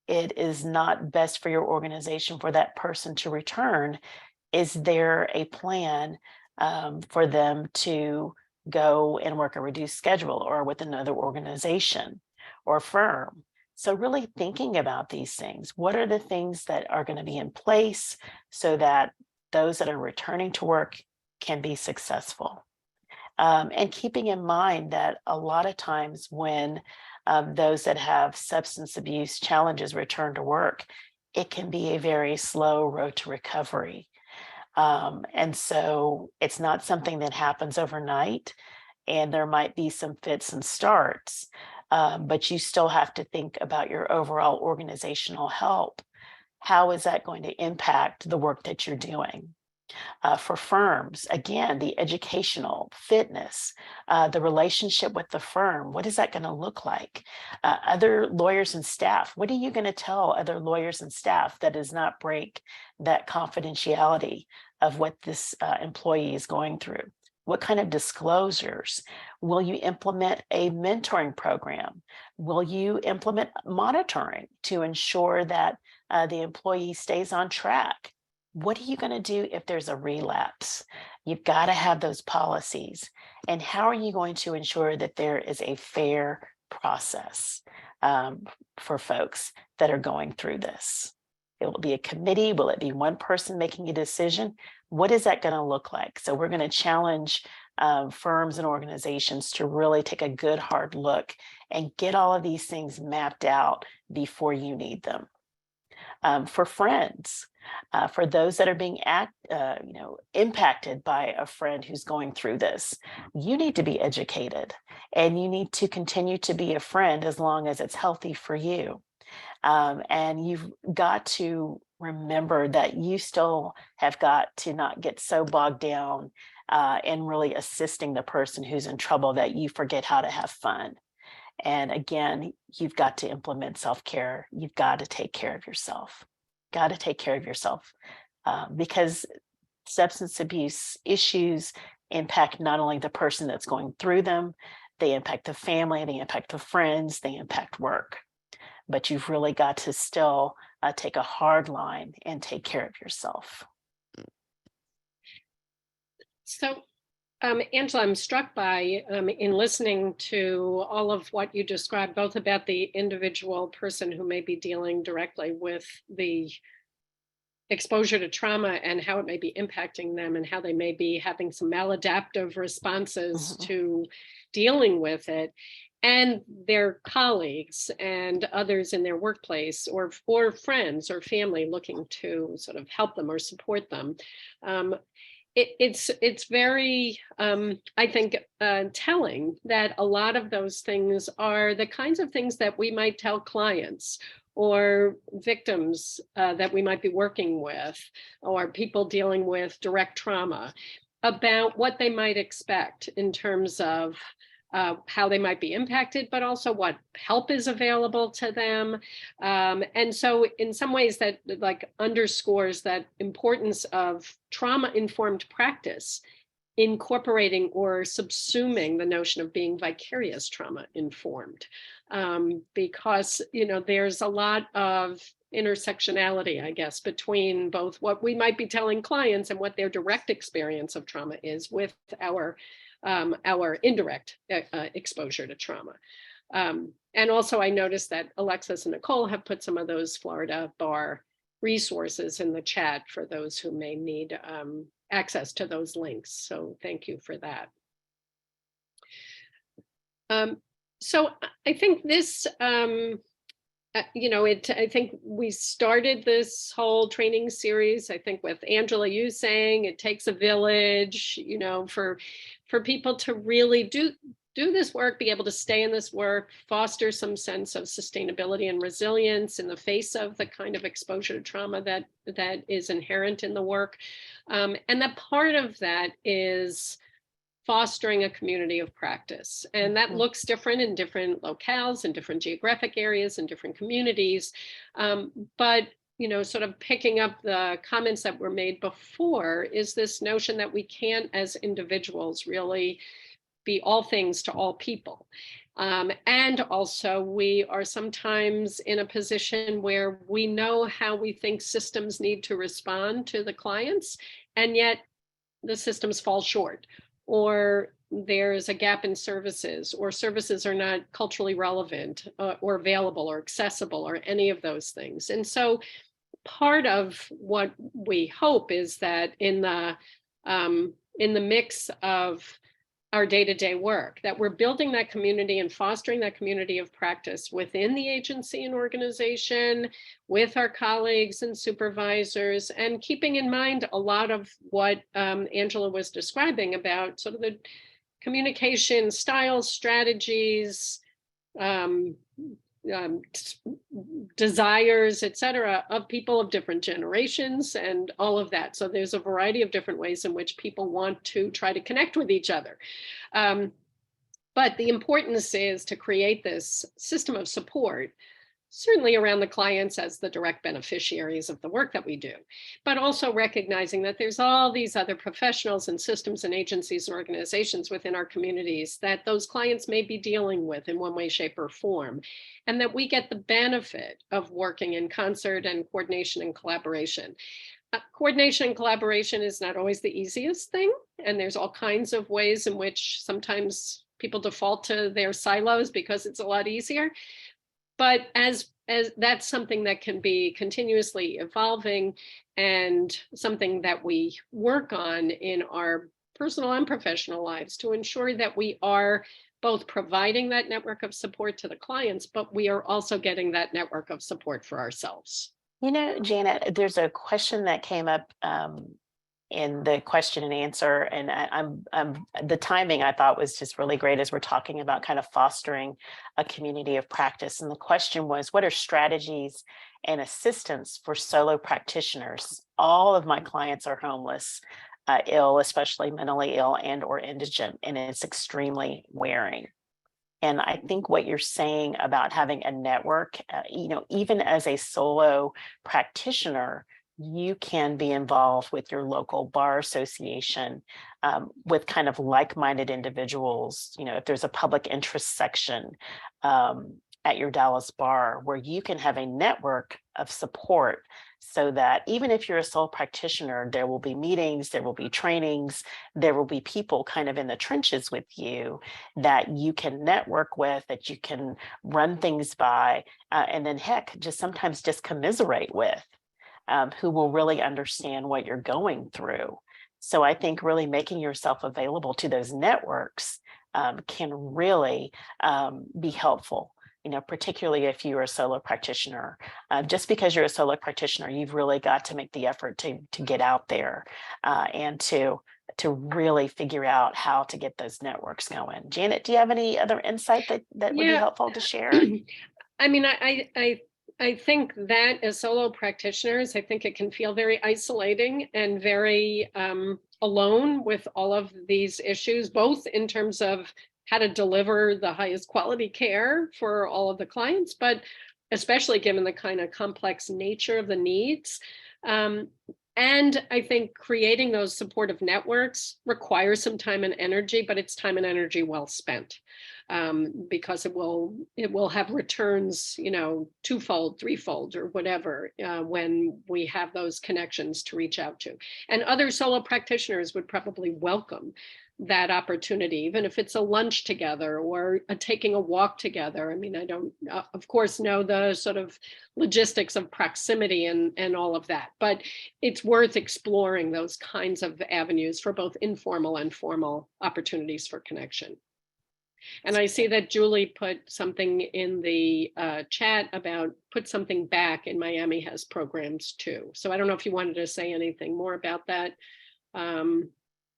it is not best for your organization for that person to return, is there a plan for them to go and work a reduced schedule or with another organization or firm? So really thinking about these things. What are the things that are going to be in place so that those that are returning to work can be successful? And keeping in mind that a lot of times when those that have substance abuse challenges return to work, it can be a very slow road to recovery. And so it's not something that happens overnight, and there might be some fits and starts, but you still have to think about your overall organizational help. How is that going to impact the work that you're doing? For firms, again, the educational fitness, the relationship with the firm, what is that going to look like? Other lawyers and staff, what are you going to tell other lawyers and staff that does not break that confidentiality of what this employee is going through? What kind of disclosures? Will you implement a mentoring program? Will you implement monitoring to ensure that the employee stays on track? What are you going to do if there's a relapse? You've got to have those policies. And how are you going to ensure that there is a fair process for folks that are going through this? It will be a committee. Will it be one person making a decision? What is that going to look like? So we're going to challenge firms and organizations to really take a good hard look and get all of these things mapped out before you need them. For friends, for those that are being impacted by a friend who's going through this, you need to be educated, and you need to continue to be a friend as long as it's healthy for you. And you've got to remember that you still have got to not get so bogged down in really assisting the person who's in trouble that you forget how to have fun. And again, you've got to implement self-care. You've got to take care of yourself. Got to take care of yourself, because substance abuse issues impact not only the person that's going through them, they impact the family, they impact the friends, they impact work. But you've really got to still take a hard line and take care of yourself. So, Angela, I'm struck by, in listening to all of what you described, both about the individual person who may be dealing directly with the exposure to trauma and how it may be impacting them and how they may be having some maladaptive responses to dealing with it, and their colleagues and others in their workplace or friends or family looking to sort of help them or support them. It's very, I think, telling that a lot of those things are the kinds of things that we might tell clients or victims that we might be working with, or people dealing with direct trauma, about what they might expect in terms of how they might be impacted, but also what help is available to them. And so in some ways that like underscores that importance of trauma-informed practice, incorporating or subsuming the notion of being vicarious trauma informed, because there's a lot of intersectionality, I guess, between both what we might be telling clients and what their direct experience of trauma is with our indirect exposure to trauma. And also I noticed that Alexis and Nicole have put some of those Florida bar resources in the chat for those who may need access to those links. So thank you for that. So I think this, I think we started this whole training series, I think with Angela, you saying it takes a village, for people to really do this work, be able to stay in this work, foster some sense of sustainability and resilience in the face of the kind of exposure to trauma that is inherent in the work. And that part of that is fostering a community of practice. And that looks different in different locales, in different geographic areas, in different communities. But sort of picking up the comments that were made before, is this notion that we can't, as individuals, really be all things to all people. And also we are sometimes in a position where we know how we think systems need to respond to the clients, and yet the systems fall short, or there's a gap in services, or services are not culturally relevant or available or accessible or any of those things. And so part of what we hope is that in the mix of our day-to-day work, that we're building that community and fostering that community of practice within the agency and organization, with our colleagues and supervisors, and keeping in mind a lot of what Angela was describing about sort of the communication styles, strategies, desires, et cetera, of people of different generations and all of that. So there's a variety of different ways in which people want to try to connect with each other. But the importance is to create this system of support, certainly around the clients as the direct beneficiaries of the work that we do, but also recognizing that there's all these other professionals and systems and agencies and organizations within our communities that those clients may be dealing with in one way, shape, or form, and that we get the benefit of working in concert and coordination and collaboration. Coordination and collaboration is not always the easiest thing, and there's all kinds of ways in which sometimes people default to their silos because it's a lot easier. But as that's something that can be continuously evolving, and something that we work on in our personal and professional lives to ensure that we are both providing that network of support to the clients, but we are also getting that network of support for ourselves. Janet, there's a question that came up in the question and answer, and I'm the timing I thought was just really great as we're talking about kind of fostering a community of practice. And the question was, what are strategies and assistance for solo practitioners? All of my clients are homeless, ill, especially mentally ill and or indigent, and it's extremely wearing. And I think what you're saying about having a network, even as a solo practitioner, you can be involved with your local bar association, with kind of like-minded individuals. If there's a public interest section at your Dallas bar, where you can have a network of support, so that even if you're a sole practitioner, there will be meetings, there will be trainings, there will be people kind of in the trenches with you that you can network with, that you can run things by, and then heck, just sometimes just commiserate with. Who will really understand what you're going through. So I think really making yourself available to those networks can really be helpful, particularly if you're a solo practitioner. Just because you're a solo practitioner, you've really got to make the effort to get out there and to really figure out how to get those networks going. Janet, do you have any other insight that would be helpful to share? I mean, I I think that as solo practitioners, I think it can feel very isolating and very alone with all of these issues, both in terms of how to deliver the highest quality care for all of the clients, but especially given the kind of complex nature of the needs. And I think creating those supportive networks requires some time and energy, but it's time and energy well spent, because it will have returns, twofold, threefold, or whatever, when we have those connections to reach out to. And other solo practitioners would probably welcome that opportunity, even if it's a lunch together or taking a walk together. I mean, I don't, of course, know the sort of logistics of proximity and all of that, but it's worth exploring those kinds of avenues for both informal and formal opportunities for connection. And I see that Julie put something in the chat about put something back in Miami has programs too. So I don't know if you wanted to say anything more about that.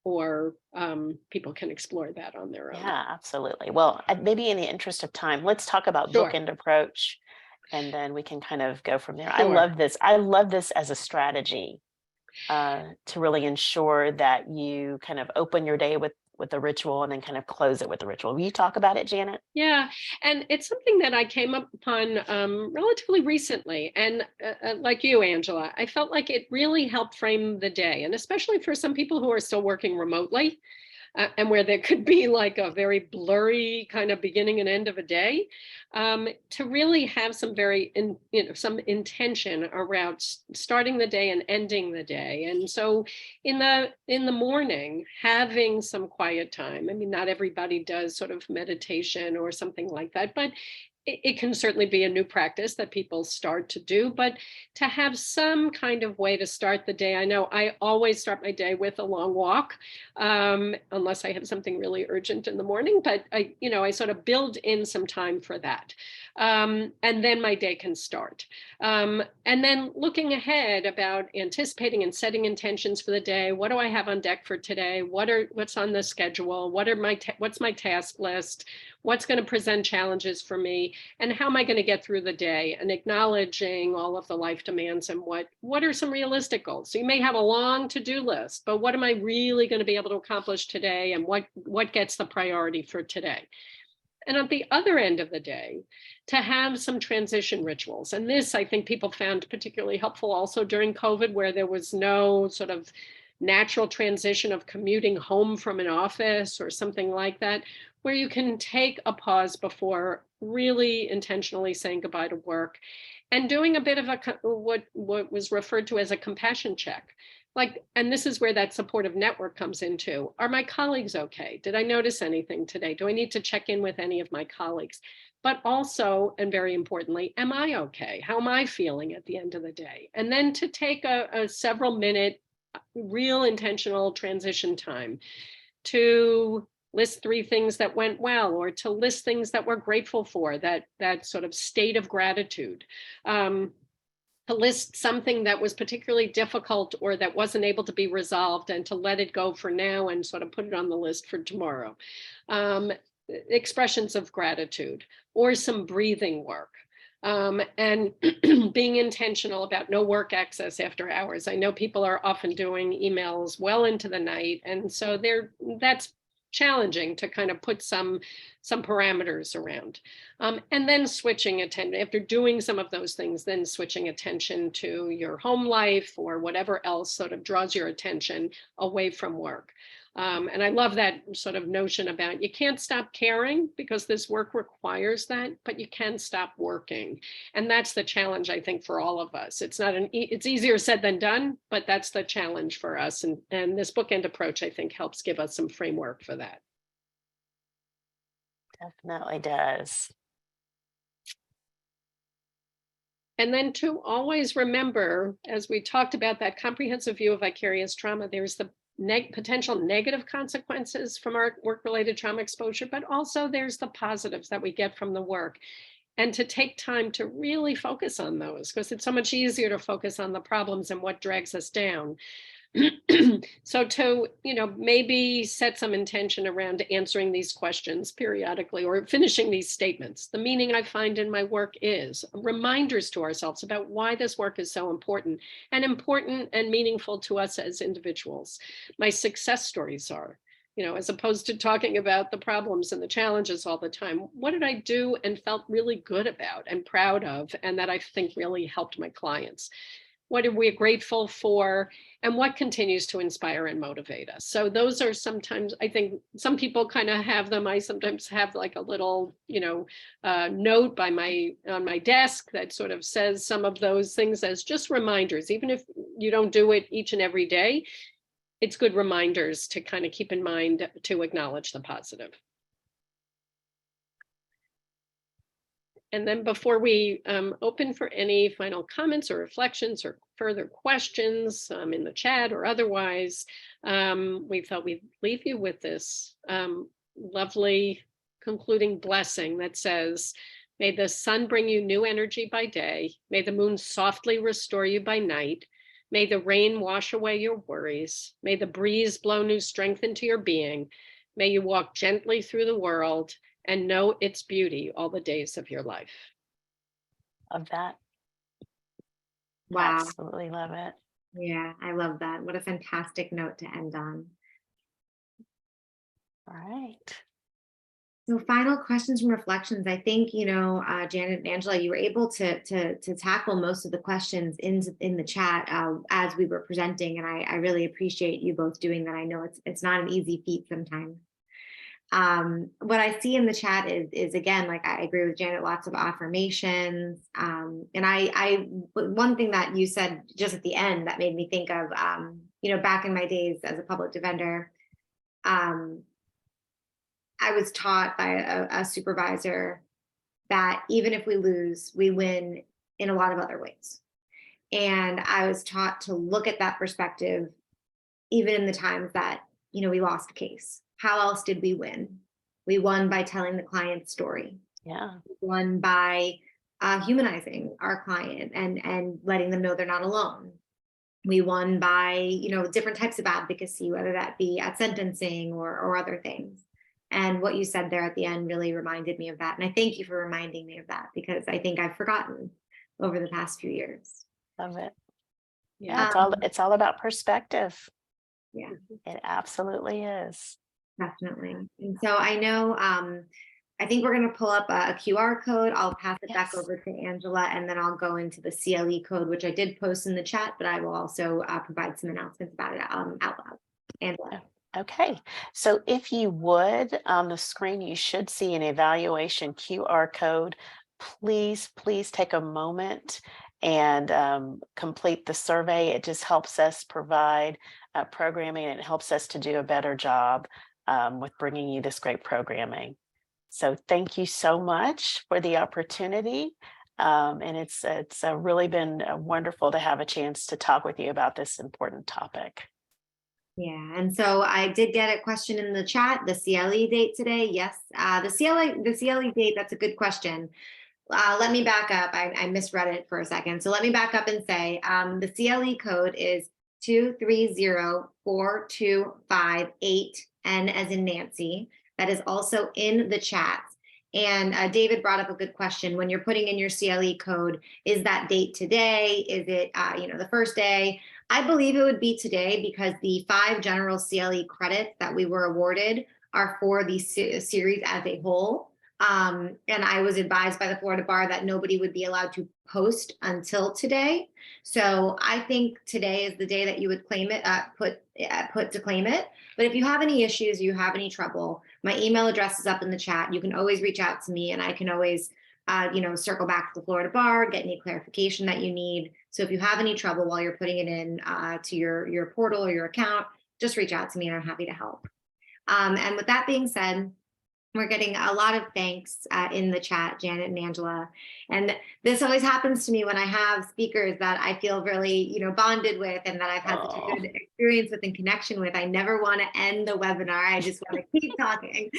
Or people can explore that on their own. Yeah, absolutely. Well, maybe in the interest of time, let's talk about Sure. bookend approach, and then we can kind of go from there. Sure. I love this. I love this as a strategy to really ensure that you kind of open your day with a ritual and then kind of close it with a ritual. Will you talk about it, Janet? Yeah, and it's something that I came upon relatively recently. And like you, Angela, I felt like it really helped frame the day. And especially for some people who are still working remotely, and where there could be like a very blurry kind of beginning and end of a day, to really have some some intention around starting the day and ending the day. And so in the morning, having some quiet time. I mean, not everybody does sort of meditation or something like that, but it can certainly be a new practice that people start to do, but to have some kind of way to start the day. I know I always start my day with a long walk, unless I have something really urgent in the morning, but I sort of build in some time for that. And then my day can start. And then looking ahead about anticipating and setting intentions for the day. What do I have on deck for today? What's on the schedule? What's my task list? What's going to present challenges for me? And how am I going to get through the day? And acknowledging all of the life demands and what are some realistic goals? So you may have a long to-do list, but what am I really going to be able to accomplish today? And what gets the priority for today? And at the other end of the day, to have some transition rituals. And this, I think people found particularly helpful also during COVID, where there was no sort of natural transition of commuting home from an office or something like that, where you can take a pause before really intentionally saying goodbye to work and doing a bit of what was referred to as a compassion check. And this is where that supportive network comes into. Are my colleagues okay? Did I notice anything today? Do I need to check in with any of my colleagues? But also, and very importantly, am I okay? How am I feeling at the end of the day? And then to take a several minute, real intentional transition time to list 3 things that went well, or to list things that we're grateful for, that sort of state of gratitude. To list something that was particularly difficult or that wasn't able to be resolved, and to let it go for now and sort of put it on the list for tomorrow. Expressions of gratitude, or some breathing work. And being intentional about no work access after hours. I know people are often doing emails well into the night, and so that's challenging to kind of put some parameters around. And then switching attention, after doing some of those things, then switching attention to your home life or whatever else sort of draws your attention away from work. And I love that sort of notion about you can't stop caring because this work requires that, but you can stop working. And that's the challenge, I think, for all of us. It's easier said than done, but that's the challenge for us. And this bookend approach, I think, helps give us some framework for that. Definitely does. And then to always remember, as we talked about that comprehensive view of vicarious trauma, there's the potential negative consequences from our work-related trauma exposure, but also there's the positives that we get from the work. And to take time to really focus on those, because it's so much easier to focus on the problems and what drags us down. So to, maybe set some intention around answering these questions periodically or finishing these statements. The meaning I find in my work is reminders to ourselves about why this work is so important and meaningful to us as individuals. My success stories are, as opposed to talking about the problems and the challenges all the time, what did I do and felt really good about and proud of, and that I think really helped my clients? What are we grateful for, and what continues to inspire and motivate us? So those are sometimes, I think some people kind of have them. I sometimes have like a little, note on my desk that sort of says some of those things as just reminders. Even if you don't do it each and every day, it's good reminders to kind of keep in mind to acknowledge the positive. And then before we open for any final comments or reflections or further questions in the chat or otherwise, we thought we'd leave you with this lovely concluding blessing that says, may the sun bring you new energy by day. May the moon softly restore you by night. May the rain wash away your worries. May the breeze blow new strength into your being. May you walk gently through the world and know its beauty all the days of your life. Love that. Wow. Absolutely love it. Yeah, I love that. What a fantastic note to end on. All right. So final questions and reflections. I think, Janet and Angela, you were able to tackle most of the questions in the chat as we were presenting. And I really appreciate you both doing that. I know it's not an easy feat sometimes. What I see in the chat is again, like I agree with Janet, lots of affirmations. And one thing that you said just at the end that made me think of, back in my days as a public defender, I was taught by a supervisor that even if we lose, we win in a lot of other ways. And I was taught to look at that perspective, even in the times that, we lost a case. How else did we win? We won by telling the client's story. Yeah. We won by humanizing our client and letting them know they're not alone. We won by, different types of advocacy, whether that be at sentencing or other things. And what you said there at the end really reminded me of that. And I thank you for reminding me of that, because I think I've forgotten over the past few years. Love it. Yeah, it's all about perspective. Yeah, it absolutely is. Definitely. And so I know, I think we're going to pull up a QR code. I'll pass it back over to Angela, and then I'll go into the CLE code, which I did post in the chat, but I will also provide some announcements about it out loud. Angela. Okay, so if you would, on the screen, you should see an evaluation QR code. Please take a moment and complete the survey. It just helps us provide programming, and it helps us to do a better job with bringing you this great programming. So thank you so much for the opportunity. And it's really been wonderful to have a chance to talk with you about this important topic. Yeah, and so I did get a question in the chat, the CLE date today. Yes, the CLE date, that's a good question. Let me back up. I misread it for a second. So let me back up and say the CLE code is 2304258, N as in Nancy. That is also in the chat. And David brought up a good question. When you're putting in your CLE code, is that date today? Is it the first day? I believe it would be today, because the 5 General CLE credits that we were awarded are for the series as a whole. And I was advised by the Florida Bar that nobody would be allowed to post until today. So I think today is the day that you would claim it, put to claim it. But if you have any issues, you have any trouble, my email address is up in the chat. You can always reach out to me, and I can always circle back to the Florida Bar, get any clarification that you need. So if you have any trouble while you're putting it in to your portal or your account, just reach out to me and I'm happy to help. And with that being said, we're getting a lot of thanks in the chat, Janet and Angela. And this always happens to me when I have speakers that I feel really, bonded with, and that I've had such a good experience with and connection with. I never want to end the webinar. I just want to keep talking.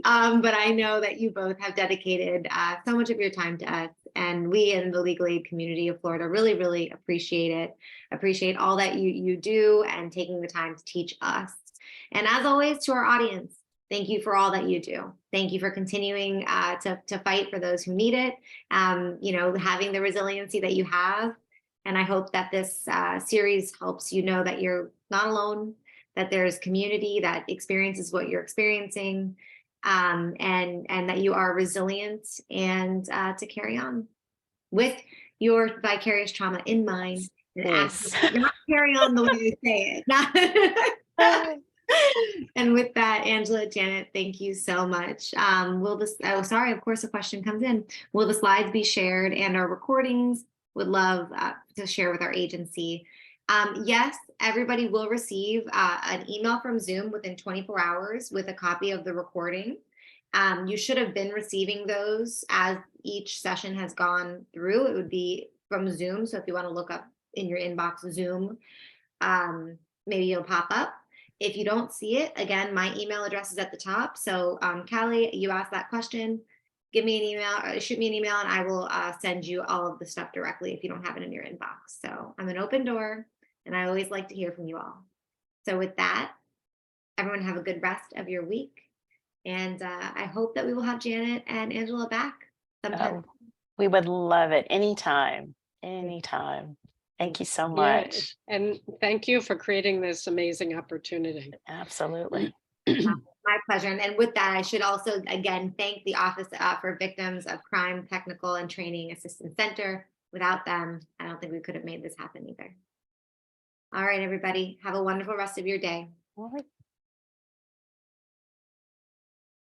But I know that you both have dedicated so much of your time to us, And we in the legal aid community of Florida really, really appreciate it. Appreciate all that you do and taking the time to teach us. And as always, to our audience, thank you for all that you do. Thank you for continuing to fight for those who need it. Having the resiliency that you have. And I hope that this series helps you know that you're not alone, that there's community that experiences what you're experiencing, and that you are resilient and to carry on with your vicarious trauma in mind. Yes. And not carry on the way I say it. And with that, Angela, Janet, thank you so much. Of course, a question comes in. Will the slides be shared and our recordings? Would love to share with our agency. Yes, everybody will receive an email from Zoom within 24 hours with a copy of the recording. You should have been receiving those as each session has gone through. It would be from Zoom. So if you want to look up in your inbox Zoom, maybe it'll pop up. If you don't see it, again, my email address is at the top. So Callie, you asked that question. Give me an email or shoot me an email and I will send you all of the stuff directly if you don't have it in your inbox. So I'm an open door and I always like to hear from you all. So with that, everyone have a good rest of your week. And I hope that we will have Janet and Angela back sometime. We would love it anytime. Thank you so much. Yeah, and thank you for creating this amazing opportunity. Absolutely. My pleasure. And with that, I should also, again, thank the Office for Victims of Crime Technical and Training Assistance Center. Without them, I don't think we could have made this happen either. All right, everybody, have a wonderful rest of your day. All right.